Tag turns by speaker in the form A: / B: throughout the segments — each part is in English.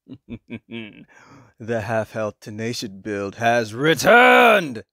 A: The half-health Tenacious build has returned!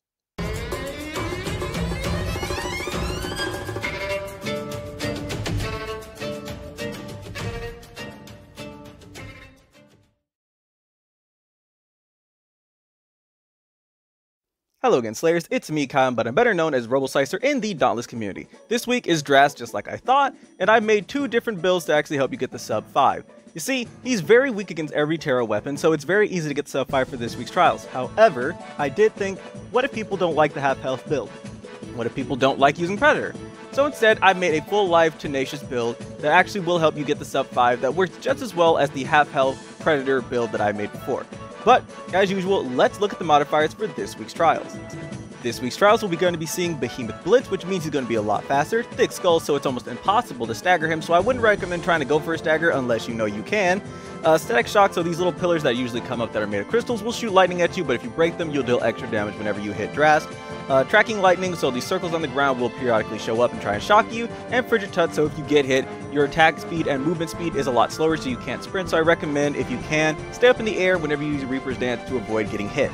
A: Hello again, Slayers, it's me, Kyle, but I'm better known as Roboslicer in the Dauntless community. This week is Drask just like I thought, and I've made two different builds to actually help you get the sub 5. You see, he's very weak against every Terra weapon, so it's very easy to get sub 5 for this week's trials. However, I did think, what if people don't like the half-health build? What if people don't like using Predator? So instead, I've made a full-life Tenacious build that actually will help you get the sub 5 that works just as well as the half-health Predator build that I made before. But, as usual, let's look at the modifiers for this week's trials. This week's trials will be going to be seeing Behemoth Blitz, which means he's going to be a lot faster, Thick Skull, so it's almost impossible to stagger him, so I wouldn't recommend trying to go for a stagger unless you know you can. Static Shock, so these little pillars that usually come up that are made of crystals will shoot lightning at you, but if you break them, you'll deal extra damage whenever you hit Drask. Tracking Lightning, so these circles on the ground will periodically show up and try and shock you, and Frigid Touch, so if you get hit, your attack speed and movement speed is a lot slower, so you can't sprint, so I recommend, if you can, stay up in the air whenever you use Reaper's Dance to avoid getting hit.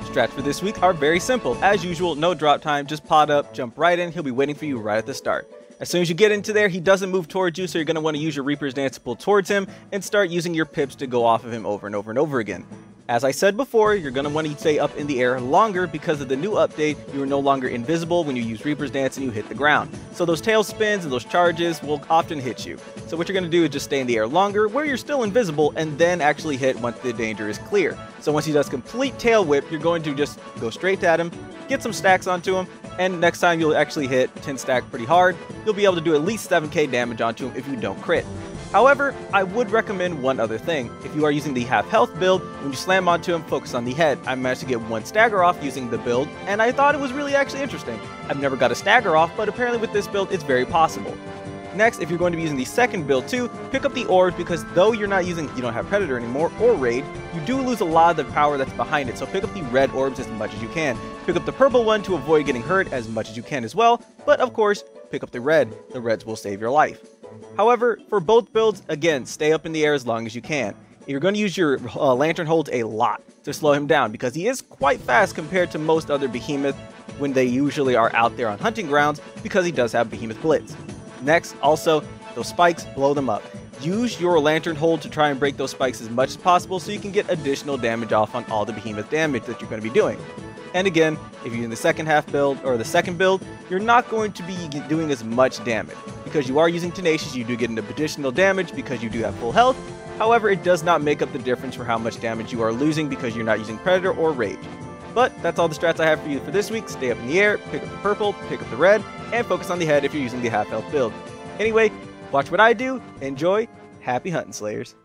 A: Strats for this week are very simple. As usual, no drop time, just pod up, jump right in, he'll be waiting for you right at the start. As soon as you get into there, he doesn't move towards you, so you're going to want to use your Reaper's Dance to pull towards him, and start using your pips to go off of him over and over and over again. As I said before, you're going to want to stay up in the air longer because of the new update. You are no longer invisible when you use Reaper's Dance and you hit the ground. So those tail spins and those charges will often hit you. So what you're going to do is just stay in the air longer where you're still invisible and then actually hit once the danger is clear. So once he does complete tail whip, you're going to just go straight at him, get some stacks onto him, and next time you'll actually hit 10 stack pretty hard. You'll be able to do at least 7k damage onto him if you don't crit. However, I would recommend one other thing. If you are using the half-health build, when you slam onto him, focus on the head. I managed to get one stagger off using the build, and I thought it was really actually interesting. I've never got a stagger off, but apparently with this build, it's very possible. Next, if you're going to be using the second build too, pick up the orbs because though you don't have Predator anymore, or Raid, you do lose a lot of the power that's behind it, so pick up the red orbs as much as you can. Pick up the purple one to avoid getting hurt as much as you can as well, but of course, pick up the red. The reds will save your life. However, for both builds, again, stay up in the air as long as you can. You're going to use your lantern holds a lot to slow him down because he is quite fast compared to most other Behemoth when they usually are out there on hunting grounds because he does have Behemoth Blitz. Next, also, those spikes, blow them up. Use your lantern hold to try and break those spikes as much as possible so you can get additional damage off on all the Behemoth damage that you're going to be doing. And again, if you're in the second half build, or the second build, you're not going to be doing as much damage. Because you are using Tenacious, you do get an additional damage because you do have full health. However, it does not make up the difference for how much damage you are losing because you're not using Predator or Rage. But that's all the strats I have for you for this week. Stay up in the air, pick up the purple, pick up the red, and focus on the head if you're using the half-health build. Anyway, watch what I do, enjoy, happy hunting, Slayers.